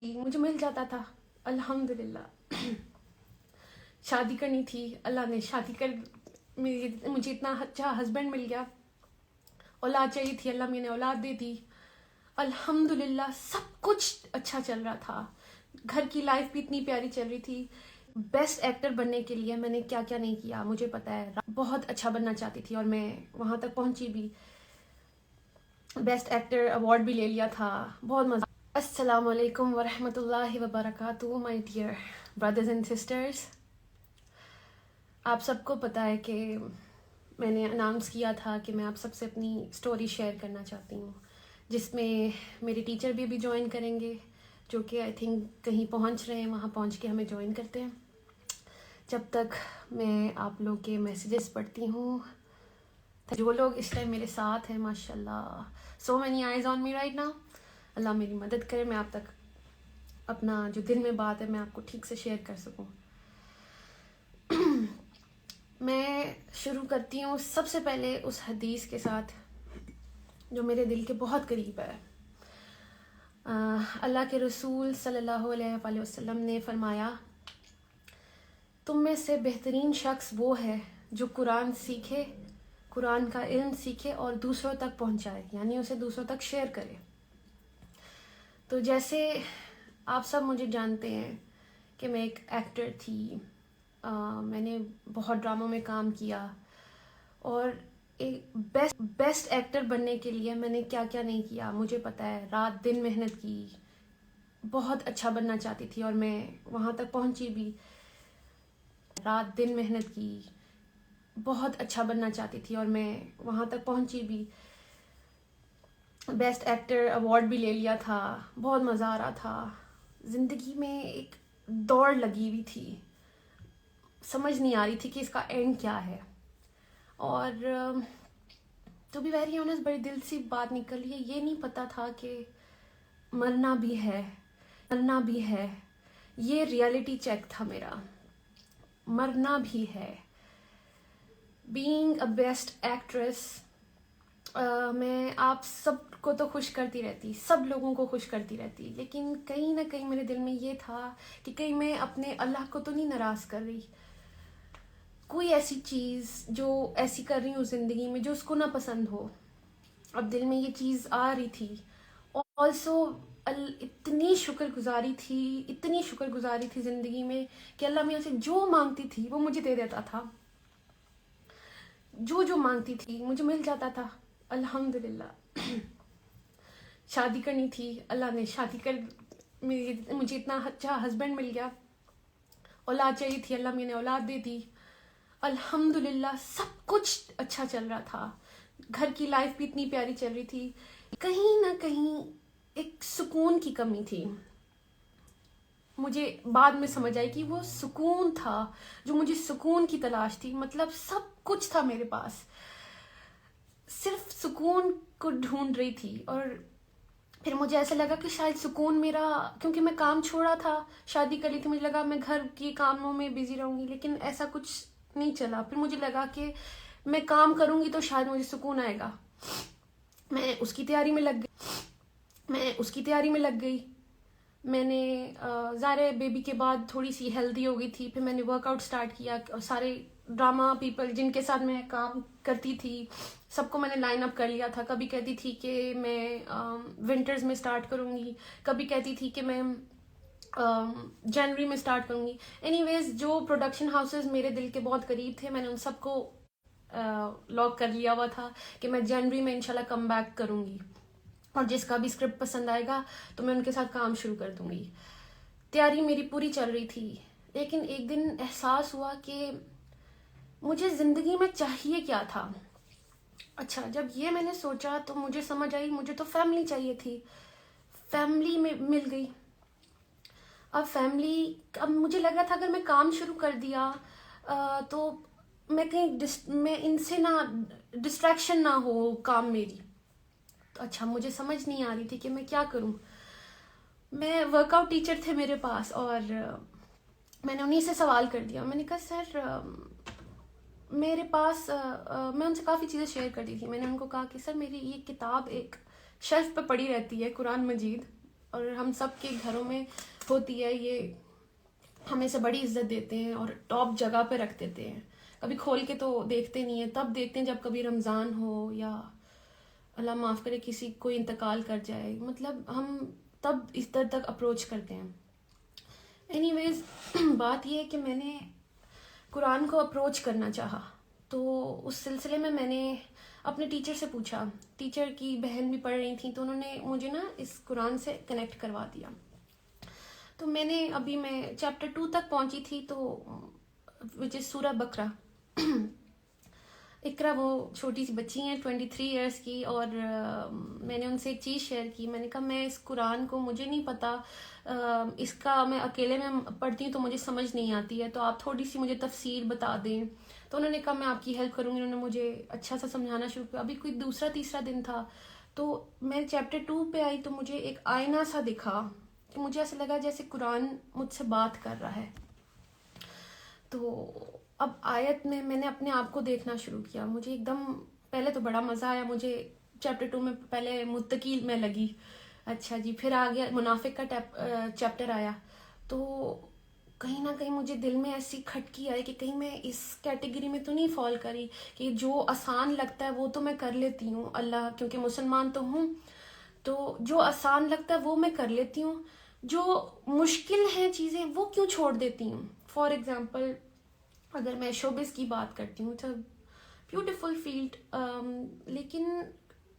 مجھے مل جاتا تھا الحمدللہ. شادی کرنی تھی، اللہ نے شادی کر مجھے اتنا اچھا ہسبینڈ مل گیا. اولاد چاہیے تھی، اللہ میں نے اولاد دے دی الحمدللہ. سب کچھ اچھا چل رہا تھا، گھر کی لائف بھی اتنی پیاری چل رہی تھی. بیسٹ ایکٹر بننے کے لیے میں نے کیا کیا نہیں کیا مجھے پتا ہے. بہت اچھا بننا چاہتی تھی اور میں وہاں تک پہنچی بھی. بیسٹ ایکٹر ایوارڈ بھی لے لیا تھا. بہت مزہ. السلام علیکم ورحمۃ اللہ وبرکاتہ my dear brothers and sisters. آپ سب کو پتہ ہے کہ میں نے اناؤنس کیا تھا کہ میں آپ سب سے اپنی اسٹوری شیئر کرنا چاہتی ہوں، جس میں میرے ٹیچر بھی ابھی جوائن کریں گے، جو کہ آئی تھنک کہیں پہنچ رہے ہیں، وہاں پہنچ کے ہمیں جوائن کرتے ہیں. جب تک میں آپ لوگ کے میسیجز پڑھتی ہوں، جو لوگ اس ٹائم میرے ساتھ ہیں ماشاء اللہ، so many eyes on me right now. اللہ میری مدد کرے میں آپ تک اپنا جو دل میں بات ہے میں آپ کو ٹھیک سے شیئر کر سکوں. میں شروع کرتی ہوں سب سے پہلے اس حدیث کے ساتھ جو میرے دل کے بہت قریب ہے. اللہ کے رسول صلی اللہ علیہ وآلہ وسلم نے فرمایا، تم میں سے بہترین شخص وہ ہے جو قرآن سیکھے، قرآن کا علم سیکھے اور دوسروں تک پہنچائے، یعنی اسے دوسروں تک شیئر کرے. تو جیسے آپ سب مجھے جانتے ہیں کہ میں ایک ایکٹر تھی، میں نے بہت ڈراموں میں کام کیا، اور ایک بیسٹ ایکٹر بننے کے لیے میں نے کیا کیا نہیں کیا مجھے پتا ہے. رات دن محنت کی، بہت اچھا بننا چاہتی تھی اور میں وہاں تک پہنچی بھی. رات دن محنت کی، بہت اچھا بننا چاہتی تھی اور میں وہاں تک پہنچی بھی. بیسٹ ایکٹر ایوارڈ بھی لے لیا تھا. بہت مزہ آ رہا تھا. زندگی میں ایک دوڑ لگی ہوئی تھی، سمجھ نہیں آ رہی تھی کہ اس کا اینڈ کیا ہے. اور ٹو بی ویری آنیسٹ بڑی دل سی بات نکلی ہے، یہ نہیں پتا تھا کہ مرنا بھی ہے، مرنا بھی ہے. یہ ریئلٹی چیک تھا میرا، مرنا بھی ہے. بینگ اے بیسٹ ایکٹریس، میں آپ سب کو تو خوش کرتی رہتی، سب لوگوں کو خوش کرتی رہتی، لیکن کہیں نہ کہیں میرے دل میں یہ تھا کہ کہیں میں اپنے اللہ کو تو نہیں ناراض کر رہی. کوئی ایسی چیز جو ایسی کر رہی ہوں زندگی میں جو اس کو نہ پسند ہو. اب دل میں یہ چیز آ رہی تھی. آلسو اتنی شکر گزاری تھی زندگی میں کہ اللہ میاں سے جو مانگتی تھی وہ مجھے دے دیتا تھا. جو مانگتی تھی مجھے مل جاتا تھا الحمدللہ. شادی کرنی تھی، اللہ نے شادی کر مجھے اتنا اچھا ہسبینڈ مل گیا. اولاد چاہیے تھی، اللہ میں نے اولاد دے دی الحمدللہ. سب کچھ اچھا چل رہا تھا، گھر کی لائف بھی اتنی پیاری چل رہی تھی. کہیں نہ کہیں ایک سکون کی کمی تھی. مجھے بعد میں سمجھ آئی کہ وہ سکون تھا جو مجھے سکون کی تلاش تھی. مطلب سب کچھ تھا میرے پاس، صرف سکون کو ڈھونڈ رہی تھی. اور پھر مجھے ایسا لگا کہ شاید سکون میرا، کیونکہ میں کام چھوڑا تھا، شادی کر لی تھی، مجھے لگا میں گھر کی کاموں میں بزی رہوں گی، لیکن ایسا کچھ نہیں چلا. پھر مجھے لگا کہ میں کام کروں گی تو شاید مجھے سکون آئے گا. میں اس کی تیاری میں لگ گئی. میں نے ظاہر بیبی کے بعد تھوڑی سی ہیلدی ہو گئی تھی. پھر میں نے ورک آؤٹ اسٹارٹ کیا. سارے ڈرامہ پیپل جن کے ساتھ میں کام کرتی تھی سب کو میں نے لائن اپ کر لیا تھا. کبھی کہتی تھی کہ میں ونٹرز میں اسٹارٹ کروں گی، کبھی کہتی تھی کہ میں جنوری میں اسٹارٹ کروں گی. اینی ویز جو پروڈکشن ہاؤسز میرے دل کے بہت قریب تھے میں نے ان سب کو لاک کر لیا ہوا تھا کہ میں جنوری میں انشاءاللہ کم بیک کروں گی، اور جس کا بھی اسکرپٹ پسند آئے گا تو میں ان کے ساتھ کام شروع کر دوں گی. تیاری میری پوری چل رہی تھی. لیکن ایک دن احساس ہوا کہ مجھے زندگی میں چاہیے کیا تھا. اچھا، جب یہ میں نے سوچا تو مجھے سمجھ آئی مجھے تو فیملی چاہیے تھی. فیملی میں مل گئی. اب مجھے لگا تھا اگر میں کام شروع کر دیا تو میں ان سے نہ ڈسٹریکشن نہ ہو کام میری. تو اچھا، مجھے سمجھ نہیں آ رہی تھی کہ میں کیا کروں. میں ورک آؤٹ ٹیچر تھے میرے پاس، اور میں نے انہیں سے سوال کر دیا. میں نے کہا سر میرے پاس میں ان سے کافی چیزیں شیئر کرتی تھی. میں نے ان کو کہا کہ سر میری یہ کتاب ایک شیلف پہ پڑی رہتی ہے، قرآن مجید، اور ہم سب کے گھروں میں ہوتی ہے یہ، ہمیں سے بڑی عزت دیتے ہیں اور ٹاپ جگہ پہ رکھ دیتے ہیں. کبھی کھول کے تو دیکھتے نہیں ہیں، تب دیکھتے ہیں جب کبھی رمضان ہو یا اللہ معاف کرے کسی کوئی انتقال کر جائے، مطلب ہم تب اس در تک اپروچ کرتے ہیں. اینی ویز بات یہ ہے کہ میں نے قرآن کو اپروچ کرنا چاہا، تو اس سلسلے میں نے اپنے ٹیچر سے پوچھا. ٹیچر کی بہن بھی پڑھ رہی تھیں تو انہوں نے مجھے نا اس قرآن سے کنیکٹ کروا دیا. تو میں چیپٹر 2 تک پہنچی تھی، تو وچ از سورہ بقرہ. اقرا وہ چھوٹی سی بچی ہیں 23 ایئرس کی، اور میں نے ان سے ایک چیز شیئر کی. میں نے کہا میں اس قرآن کو، مجھے نہیں پتا اس کا، میں اکیلے میں پڑھتی ہوں تو مجھے سمجھ نہیں آتی ہے، تو آپ تھوڑی سی مجھے تفسیر بتا دیں. تو انہوں نے کہا میں آپ کی ہیلپ کروں گی. انہوں نے مجھے اچھا سا سمجھانا شروع کیا. ابھی کوئی دوسرا تیسرا دن تھا تو میں چیپٹر 2 پہ آئی تو مجھے ایک آئینہ سا دکھا کہ مجھے ایسا لگا جیسے قرآن مجھ سے بات کر رہا ہے. تو اب آیت میں نے اپنے آپ کو دیکھنا شروع کیا. مجھے ایک دم پہلے تو بڑا مزہ آیا. مجھے چیپٹر 2 میں پہلے متقی میں لگی، اچھا جی، پھر آ گیا منافق کا چیپٹر آیا. تو کہیں نہ کہیں مجھے دل میں ایسی کھٹکی آئی کہ کہیں میں اس کیٹیگری میں تو نہیں فال کری کہ جو آسان لگتا ہے وہ تو میں کر لیتی ہوں، اللہ کیونکہ مسلمان تو ہوں، تو جو آسان لگتا ہے وہ میں کر لیتی ہوں، جو مشکل ہیں چیزیں وہ کیوں چھوڑ دیتی ہوں. فار ایگزامپل اگر میں شوبز کی بات کرتی ہوں تو بیوٹیفل فیلڈ، لیکن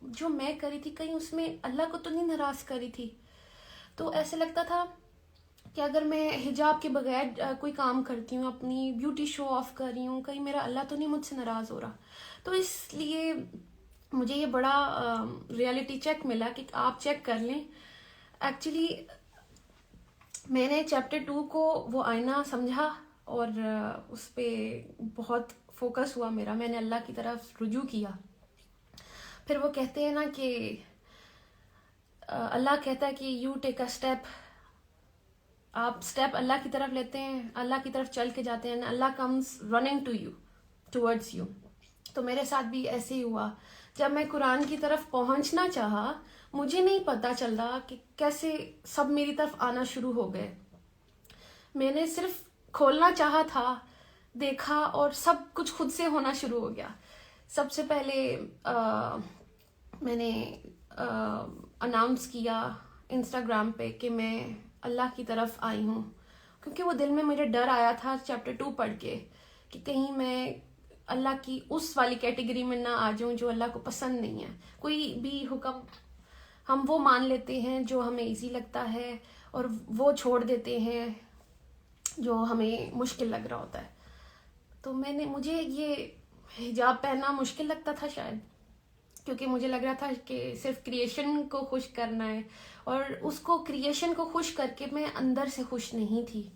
جو میں کری تھی کہیں اس میں اللہ کو تو نہیں ناراض کری تھی. تو ایسے لگتا تھا کہ اگر میں حجاب کے بغیر کوئی کام کرتی ہوں، اپنی بیوٹی شو آف کر رہی ہوں، کہیں میرا اللہ تو نہیں مجھ سے ناراض ہو رہا. تو اس لیے مجھے یہ بڑا ریئلٹی چیک ملا کہ آپ چیک کر لیں. ایکچولی میں نے چیپٹر 2 کو وہ آئینہ سمجھا اور اس پہ بہت فوکس ہوا میرا. میں نے اللہ کی طرف رجوع کیا. پھر وہ کہتے ہیں نا کہ اللہ کہتا ہے کہ یو ٹیک اے اسٹیپ، آپ اسٹیپ اللہ کی طرف لیتے ہیں، اللہ کی طرف چل کے جاتے ہیں، اللہ comes running to you, towards you. تو میرے ساتھ بھی ایسے ہی ہوا. جب میں قرآن کی طرف پہنچنا چاہا، مجھے نہیں پتا چل رہا کہ کیسے سب میری طرف آنا شروع ہو گئے. میں نے صرف کھولنا چاہا تھا، دیکھا اور سب کچھ خود سے ہونا شروع ہو گیا. سب سے پہلے میں نے اناؤنس کیا انسٹاگرام پہ کہ میں اللہ کی طرف آئی ہوں، کیونکہ وہ دل میں میرے ڈر آیا تھا چیپٹر 2 پڑھ کے کہ کہیں میں اللہ کی اس والی کیٹیگری میں نہ آ جاؤں جو اللہ کو پسند نہیں ہے. کوئی بھی حکم ہم وہ مان لیتے ہیں جو ہمیں ایزی لگتا ہے اور وہ چھوڑ دیتے ہیں جو ہمیں مشکل لگ رہا ہوتا ہے. تو مجھے یہ حجاب پہننا مشکل لگتا تھا شاید، کیونکہ مجھے لگ رہا تھا کہ صرف کریشن کو خوش کرنا ہے، اور اس کو کریشن کو خوش کر کے میں اندر سے خوش نہیں تھی.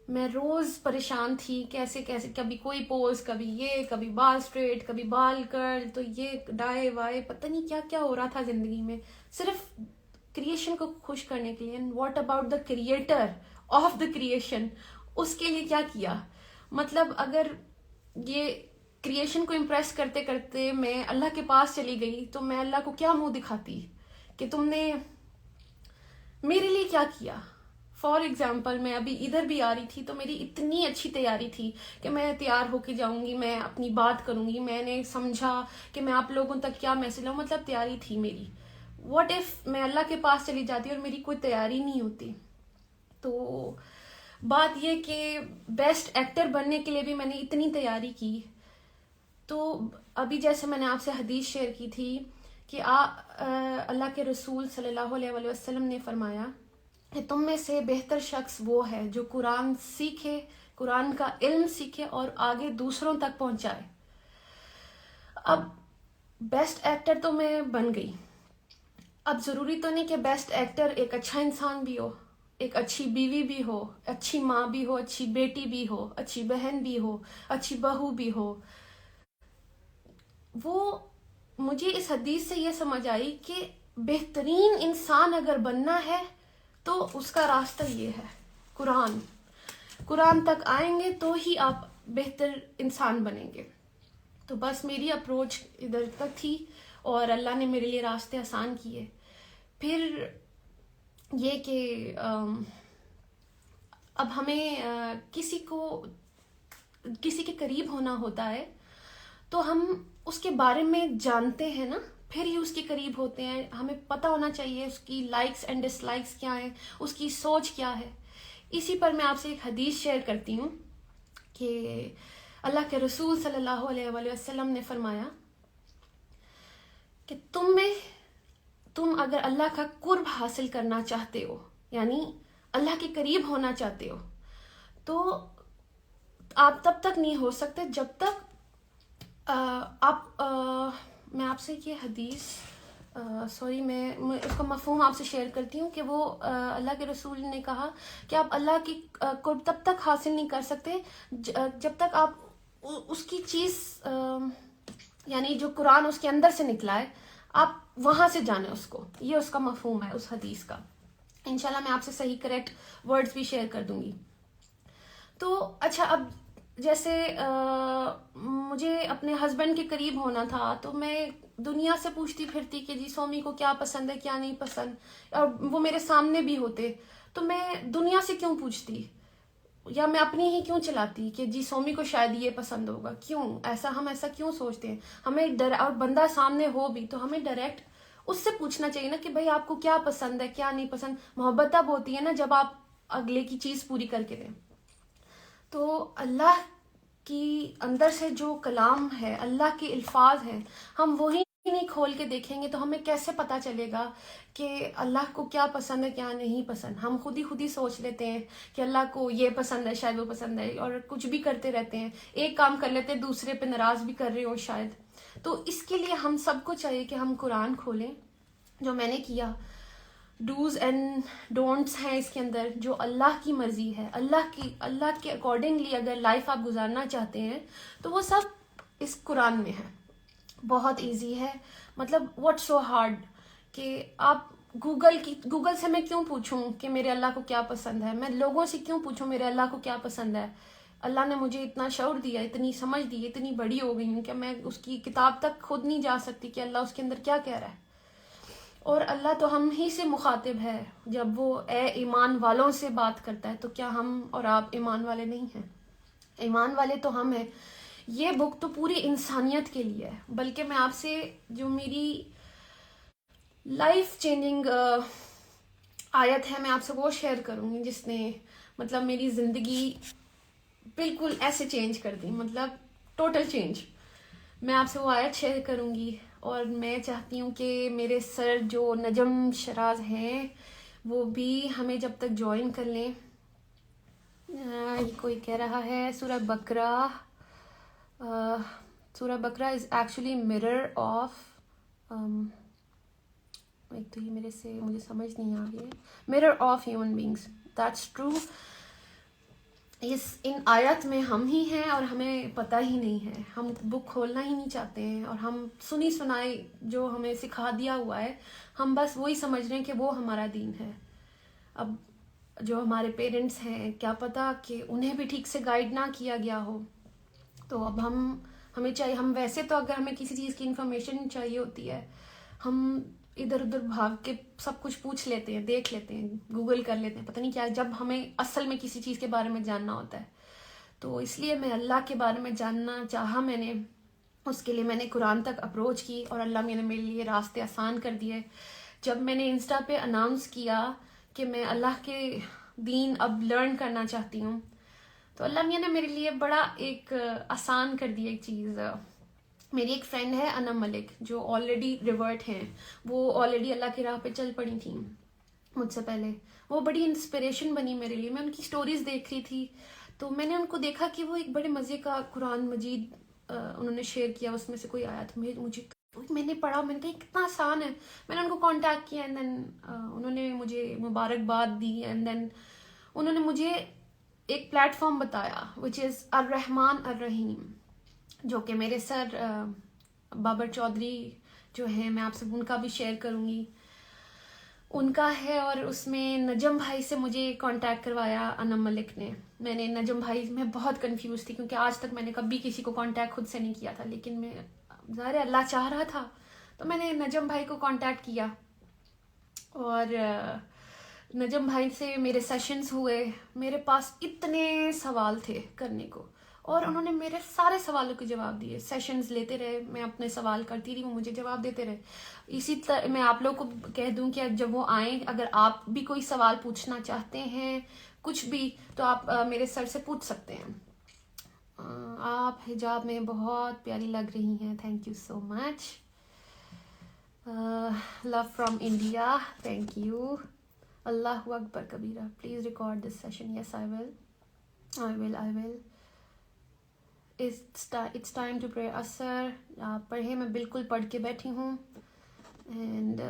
میں روز پریشان تھی کیسے کبھی کوئی پوز، کبھی یہ، کبھی بال اسٹریٹ، کبھی بال کرل، تو یہ ڈائے وائے، پتہ نہیں کیا کیا ہو رہا تھا زندگی میں صرف کریشن کو خوش کرنے کے لیے. And what about the creator of the creation, اس کے لیے کیا کیا؟ مطلب اگر یہ کریشن کو امپریس کرتے کرتے میں اللہ کے پاس چلی گئی تو میں اللہ کو کیا منہ دکھاتی کہ تم نے میرے لیے کیا کیا. فار ایگزامپل میں ابھی ادھر بھی آ رہی تھی تو میری اتنی اچھی تیاری تھی کہ میں تیار ہو کے جاؤں گی، میں اپنی بات کروں گی، میں نے سمجھا کہ میں آپ لوگوں تک کیا میسج لاؤں، مطلب تیاری تھی میری. واٹ ایف میں اللہ کے پاس چلی جاتی اور میری کوئی تیاری نہیں ہوتی؟ تو بات یہ کہ بیسٹ ایکٹر بننے کے لیے بھی میں نے اتنی تیاری کی. تو ابھی جیسے میں نے آپ سے حدیث شیئر کی تھی کہ اللہ کے رسول صلی اللہ علیہ وسلم نے فرمایا کہ تم میں سے بہتر شخص وہ ہے جو قرآن سیکھے، قرآن کا علم سیکھے اور آگے دوسروں تک پہنچائے. اب بیسٹ ایکٹر تو میں بن گئی. اب ضروری تو نہیں کہ بیسٹ ایکٹر ایک اچھا انسان بھی ہو، ایک اچھی بیوی بھی ہو، اچھی ماں بھی ہو، اچھی بیٹی بھی ہو، اچھی بہن بھی ہو، اچھی بہو بھی ہو. وہ مجھے اس حدیث سے یہ سمجھ آئی کہ بہترین انسان اگر بننا ہے تو اس کا راستہ یہ ہے، قرآن تک آئیں گے تو ہی آپ بہتر انسان بنیں گے. تو بس میری اپروچ ادھر تک تھی اور اللہ نے میرے لیے راستے آسان کیے. پھر یہ کہ اب ہمیں کسی کے قریب ہونا ہوتا ہے تو ہم اس کے بارے میں جانتے ہیں نا، پھر ہی اس کے قریب ہوتے ہیں. ہمیں پتہ ہونا چاہیے اس کی لائکس اینڈ ڈس لائکس کیا ہیں، اس کی سوچ کیا ہے. اسی پر میں آپ سے ایک حدیث شیئر کرتی ہوں کہ اللہ کے رسول صلی اللہ علیہ وآلہ وسلم نے فرمایا کہ تم اگر اللہ کا قرب حاصل کرنا چاہتے ہو، یعنی اللہ کے قریب ہونا چاہتے ہو، تو آپ تب تک نہیں ہو سکتے جب تک میں آپ سے یہ حدیث میں اس کا مفہوم آپ سے شیئر کرتی ہوں کہ وہ اللہ کے رسول نے کہا کہ آپ اللہ کی قرب تب تک حاصل نہیں کر سکتے جب تک آپ اس کی چیز یعنی جو قرآن اس کے اندر سے نکلا ہے آپ وہاں سے جانیں اس کو. یہ اس کا مفہوم ہے اس حدیث کا. انشاءاللہ میں آپ سے صحیح کریکٹ ورڈز بھی شیئر کر دوں گی. تو اچھا، اب جیسے مجھے اپنے ہسبینڈ کے قریب ہونا تھا تو میں دنیا سے پوچھتی پھرتی کہ جی سومی کو کیا پسند ہے کیا نہیں پسند، اور وہ میرے سامنے بھی ہوتے، تو میں دنیا سے کیوں پوچھتی، یا میں اپنی ہی کیوں چلاتی کہ جی سومی کو شاید یہ پسند ہوگا. کیوں ہم ایسا کیوں سوچتے ہیں؟ ہمیں اور بندہ سامنے ہو بھی تو ہمیں ڈائریکٹ اس سے پوچھنا چاہیے نا کہ بھائی آپ کو کیا پسند ہے کیا نہیں پسند. محبت تب ہوتی ہے نا جب آپ اگلے کی چیز پوری کر کے دیں. تو اللہ کی اندر سے جو کلام ہے، اللہ کے الفاظ ہیں، ہم وہی نہیں کھول کے دیکھیں گے تو ہمیں کیسے پتہ چلے گا کہ اللہ کو کیا پسند ہے کیا نہیں پسند. ہم خود ہی سوچ لیتے ہیں کہ اللہ کو یہ پسند ہے شاید وہ پسند ہے، اور کچھ بھی کرتے رہتے ہیں، ایک کام کر لیتے ہیں دوسرے پہ ناراض بھی کر رہے ہو شاید. تو اس کے لیے ہم سب کو چاہیے کہ ہم قرآن کھولیں، جو میں نے کیا. ڈوز اینڈ ڈونٹس ہیں اس کے اندر، جو اللہ کی مرضی ہے، اللہ کے اکارڈنگلی اگر لائف آپ گزارنا چاہتے ہیں تو وہ سب اس قرآن میں ہے. بہت ایزی ہے، مطلب واٹ سو ہارڈ کہ آپ گوگل سے میں کیوں پوچھوں کہ میرے اللہ کو کیا پسند ہے، میں لوگوں سے کیوں پوچھوں میرے اللہ کو کیا پسند ہے. اللہ نے مجھے اتنا شعور دیا، اتنی سمجھ دی، اتنی بڑی ہو گئی ہوں کہ میں اس کی کتاب تک خود نہیں جا سکتی کہ اللہ اس کے اندر کیا کہہ رہا ہے. اور اللہ تو ہم ہی سے مخاطب ہے، جب وہ اے ایمان والوں سے بات کرتا ہے تو کیا ہم اور آپ ایمان والے نہیں ہیں؟ ایمان والے تو ہم ہیں. یہ بک تو پوری انسانیت کے لیے ہے. بلکہ میں آپ سے جو میری لائف چینجنگ آیت ہے میں آپ سے وہ شیئر کروں گی جس نے مطلب میری زندگی بالکل ایسے چینج کر دی، مطلب ٹوٹل چینج. میں آپ سے وہ آیت شیئر کروں گی، اور میں چاہتی ہوں کہ میرے سر جو نجم شراز ہیں وہ بھی ہمیں جب تک جوائن کر لیں. یہ کوئی کہہ رہا ہے سورہ بقرہ از ایکچولی mirror آف ایک تو یہ مجھے سمجھ نہیں آ رہی ہے، mirror of human beings. That's true. ان آیت میں ہم ہی ہیں اور ہمیں پتہ ہی نہیں ہے. ہم بک کھولنا ہی نہیں چاہتے ہیں، اور ہم سنی سنائی جو ہمیں سکھا دیا ہوا ہے ہم بس وہی سمجھ رہے ہیں کہ وہ ہمارا دین ہے. اب جو ہمارے پیرنٹس ہیں کیا پتہ کہ انہیں بھی ٹھیک سے گائیڈ نہ کیا گیا ہو. تو اب ہمیں چاہیے، ہم ویسے تو اگر ہمیں کسی چیز کی انفارمیشن چاہیے ہوتی ہے ہم ادھر ادھر بھاگ کے سب کچھ پوچھ لیتے ہیں، دیکھ لیتے ہیں، گوگل کر لیتے ہیں، پتہ نہیں کیا. جب ہمیں اصل میں کسی چیز کے بارے میں جاننا ہوتا ہے تو اس لیے میں اللہ کے بارے میں جاننا چاہا. میں نے اس کے لیے میں نے قرآن تک اپروچ کی، اور اللہ نے میرے لیے راستے آسان کر دیے. جب میں نے انسٹا پہ اناؤنس کیا کہ میں اللہ کے دین اب لرن کرنا چاہتی ہوں تو اللہ میاں نے میرے لیے بڑا ایک آسان کر دی ایک چیز. میری ایک فرینڈ ہے انم ملک جو آلریڈی ریورٹ ہیں، وہ آلریڈی اللہ کی راہ پہ چل پڑی تھیں مجھ سے پہلے. وہ بڑی انسپریشن بنی میرے لیے. میں ان کی سٹوریز دیکھ رہی تھی تو میں نے ان کو دیکھا کہ وہ ایک بڑے مزے کا قرآن مجید انہوں نے شیئر کیا. اس میں سے کوئی آیت میں نے پڑھا، میں نے کہا کتنا آسان ہے. میں نے ان کو کانٹیکٹ کیا، اینڈ دین انہوں نے مجھے مبارکباد دی، اینڈ دین انہوں نے مجھے ایک پلیٹ فارم بتایا وچ از الرحمن الرحیم، جو کہ میرے سر بابر چودھری جو ہیں، میں آپ سے ان کا بھی شیئر کروں گی، ان کا ہے. اور اس میں نجم بھائی سے مجھے کانٹیکٹ کروایا انم ملک نے. میں نے نجم بھائی میں بہت کنفیوز تھی کیونکہ آج تک میں نے کبھی کسی کو کانٹیکٹ خود سے نہیں کیا تھا، لیکن میں ظاہر اللہ چاہ رہا تھا تو میں نے نجم بھائی کو کانٹیکٹ کیا. اور نجم بھائی سے میرے سیشنز ہوئے, میرے پاس اتنے سوال تھے کرنے کو, اور انہوں نے میرے سارے سوالوں کے جواب دیے. سیشنز لیتے رہے, میں اپنے سوال کرتی رہی, وہ مجھے جواب دیتے رہے. اسی طرح میں آپ لوگوں کو کہہ دوں کہ جب وہ آئیں, اگر آپ بھی کوئی سوال پوچھنا چاہتے ہیں کچھ بھی, تو آپ میرے سر سے پوچھ سکتے ہیں. آپ حجاب میں بہت پیاری لگ رہی ہیں, thank you so much. Love from India, thank you. اللہ اکبر کبیرہ, please record this session. Yes I will. It's time to pray. اثر آپ پڑھیں, میں بالکل پڑھ کے بیٹھی ہوں. اینڈ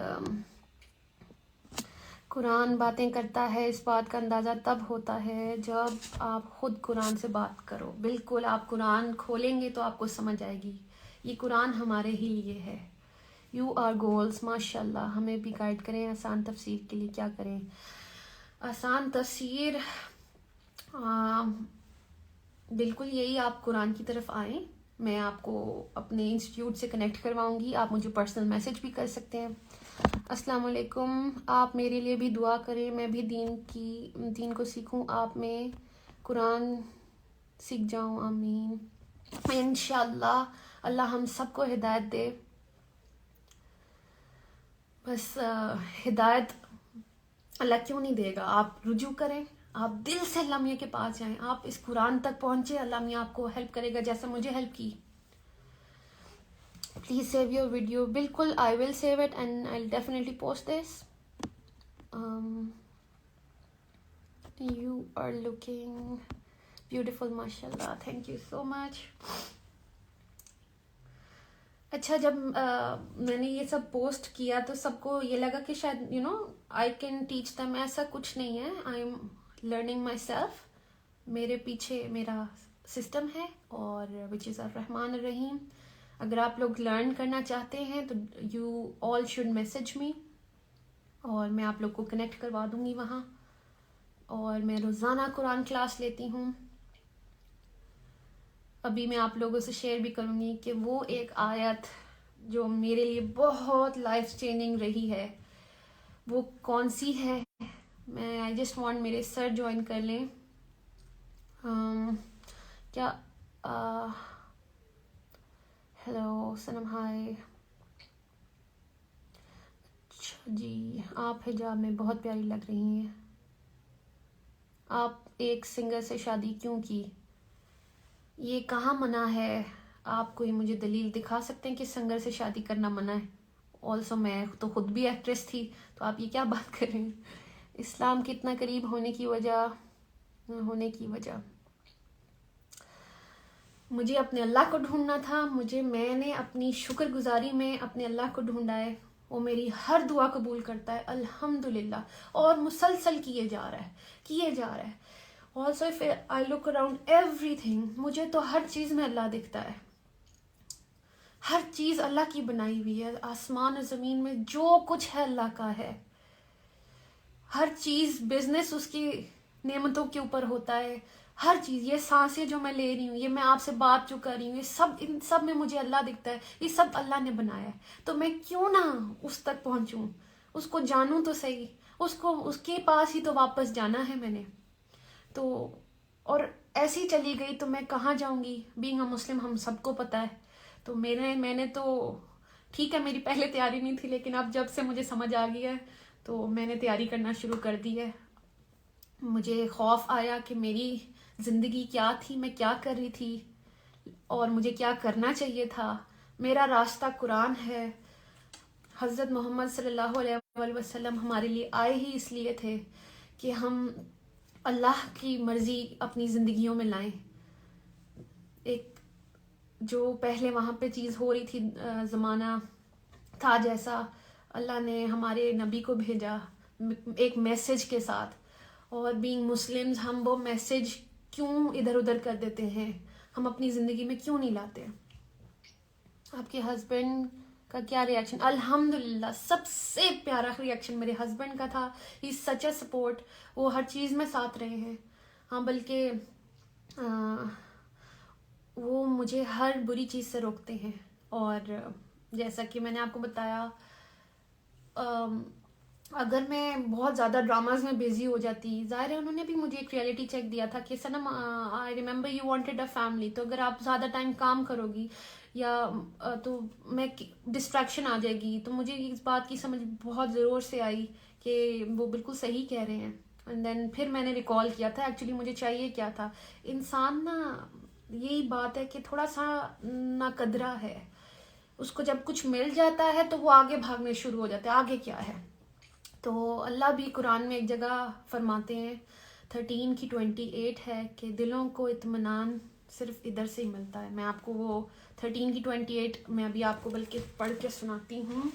قرآن باتیں کرتا ہے, اس بات کا اندازہ تب ہوتا ہے جب آپ خود قرآن سے بات کرو. بالکل, آپ قرآن کھولیں گے تو آپ کو سمجھ آئے گی. یہ قرآن ہمارے ہی لیے ہے. یو آر گولز, ماشاء اللہ. ہمیں بھی گائیڈ کریں آسان تفسیر کے لیے. کیا کریں آسان تفسیر؟ بالکل یہی, آپ قرآن کی طرف آئیں. میں آپ کو اپنے انسٹیٹیوٹ سے کنیکٹ کرواؤں گی, آپ مجھے پرسنل میسج بھی کر سکتے ہیں. السلام علیکم. آپ میرے لیے بھی دعا کریں, میں بھی دین کو سیکھوں, آپ میں قرآن سیکھ جاؤں. آمین. انشاءاللہ اللہ ہم سب کو ہدایت دے. بس ہدایت اللہ کیوں نہیں دے گا؟ آپ رجوع کریں, آپ دل سے اللہ میاں کے پاس جائیں, آپ اس قرآن تک پہنچے, اللہ میاں آپ کو ہیلپ کرے گا جیسا مجھے ہیلپ کی. Please save your video. بالکل, I will save it and I will definitely post this. You are looking beautiful, ماشاء اللہ, تھینک یو سو مچ. اچھا, جب میں نے یہ سب پوسٹ کیا تو سب کو یہ لگا کہ شاید آئی کین ٹیچ دم. ایسا کچھ نہیں ہے. I am learning my self. میرے پیچھے میرا سسٹم ہے, اور وچ از الرحمن الرحیم. اگر آپ لوگ لرن کرنا چاہتے ہیں تو you all should message me, اور میں آپ لوگ کو کنیکٹ کروا دوں گی وہاں. اور میں روزانہ قرآن کلاس لیتی ہوں. ابھی میں آپ لوگوں سے شیئر بھی کروں گی کہ وہ ایک آیت جو میرے لیے بہت لائف چینجنگ رہی ہے, وہ کون سی ہے. میں آئی جسٹ وانٹ میرے سر جوائن کر لیں. کیا ہیلو سنم, ہائے. اچھا جی, آپ حجاب میں بہت پیاری لگ رہی ہیں. آپ ایک سنگر سے شادی کیوں کی؟ یہ کہاں منع ہے؟ آپ کوئی مجھے دلیل دکھا سکتے ہیں کہ سنگر سے شادی کرنا منع ہے؟ آلسو میں تو خود بھی ایکٹریس تھی, تو آپ یہ کیا بات کر رہے ہیں؟ اسلام کے اتنا قریب ہونے کی وجہ مجھے اپنے اللہ کو ڈھونڈنا تھا. میں نے اپنی شکر گزاری میں اپنے اللہ کو ڈھونڈا ہے. وہ میری ہر دعا قبول کرتا ہے الحمدللہ, اور مسلسل کیے جا رہا ہے. Also if I look around everything, مجھے تو ہر چیز میں اللہ دکھتا ہے. ہر چیز اللہ کی بنائی ہوئی ہے. آسمان اور زمین میں جو کچھ ہے اللہ کا ہے. ہر چیز, بزنس اس کی نعمتوں کے اوپر ہوتا ہے. ہر چیز, یہ سانسیں جو میں لے رہی ہوں, یہ میں آپ سے بات جو کر رہی ہوں, ان سب میں مجھے اللہ دکھتا ہے. یہ سب اللہ نے بنایا ہے, تو میں کیوں نہ اس تک پہنچوں, اس کو جانوں تو صحیح. اس کے پاس ہی تو واپس جانا ہے میں نے. تو اور ایسی چلی گئی تو میں کہاں جاؤں گی؟ بینگ اے مسلم ہم سب کو پتہ ہے. تو میں نے تو ٹھیک ہے, میری پہلے تیاری نہیں تھی, لیکن اب جب سے مجھے سمجھ آ گئی ہے تو میں نے تیاری کرنا شروع کر دی ہے. مجھے خوف آیا کہ میری زندگی کیا تھی, میں کیا کر رہی تھی, اور مجھے کیا کرنا چاہیے تھا. میرا راستہ قرآن ہے. حضرت محمد صلی اللہ علیہ وسلم ہمارے لیے آئے ہی اس لیے تھے کہ ہم اللہ کی مرضی اپنی زندگیوں میں لائیں. ایک جو پہلے وہاں پہ چیز ہو رہی تھی, زمانہ تھا جیسا, اللہ نے ہمارے نبی کو بھیجا ایک میسج کے ساتھ. اور بینگ مسلمز ہم وہ میسج کیوں ادھر ادھر کر دیتے ہیں, ہم اپنی زندگی میں کیوں نہیں لاتے؟ آپ کے ہسبینڈ کا کیا ریئیکشن؟ الحمدللہ سب سے پیارا ریئیکشن میرے ہسبینڈ کا تھا. ہی سچ اے سپورٹ. وہ ہر چیز میں ساتھ رہے ہیں. ہاں, بلکہ وہ مجھے ہر بری چیز سے روکتے ہیں. اور جیسا کہ میں نے آپ کو بتایا, اگر میں بہت زیادہ ڈراماز میں بزی ہو جاتی، ظاہر ہے انہوں نے بھی مجھے ایک ریئلٹی چیک دیا تھا کہ Sanam I remember you wanted a family, تو اگر آپ زیادہ ٹائم کام کرو گی یا تو میں ڈسٹریکشن آ جائے گی. تو مجھے اس بات کی سمجھ بہت زور سے آئی کہ وہ بالکل صحیح کہہ رہے ہیں. اینڈ دین پھر میں نے ریکال کیا تھا ایکچولی مجھے چاہیے کیا تھا. انسان نا یہی بات ہے کہ تھوڑا سا ناقدرہ ہے، اس کو جب کچھ مل جاتا ہے تو وہ آگے بھاگنے شروع ہو جاتے ہیں، آگے کیا ہے. تو اللہ بھی قرآن میں ایک جگہ فرماتے ہیں 13:28 ہے کہ دلوں کو اطمینان صرف ادھر سے ہی ملتا ہے. میں آپ کو وہ 13:28 میں ابھی آپ کو بلکہ پڑھ کے سناتی ہوں.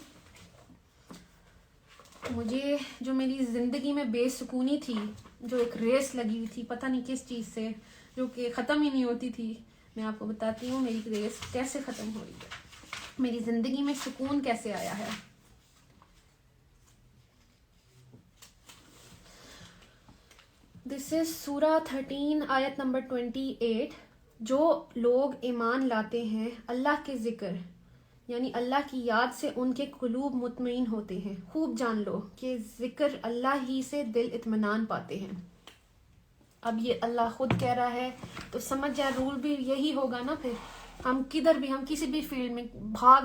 مجھے جو میری زندگی میں بے سکونی تھی، جو ایک ریس لگی ہوئی تھی پتہ نہیں کس چیز سے، جو کہ ختم ہی نہیں ہوتی تھی، میں آپ کو بتاتی ہوں میری ریس کیسے ختم ہو رہی ہے، میری زندگی میں سکون کیسے آیا ہے. دس از سورہ 13 آیت نمبر 28. جو لوگ ایمان لاتے ہیں اللہ کے ذکر یعنی اللہ کی یاد سے ان کے قلوب مطمئن ہوتے ہیں. خوب جان لو کہ ذکر اللہ ہی سے دل اطمینان پاتے ہیں. اب یہ اللہ خود کہہ رہا ہے تو سمجھ جائے رول بھی یہی ہوگا نا. پھر ہم کدھر بھی، ہم کسی بھی فیلڈ میں بھاگ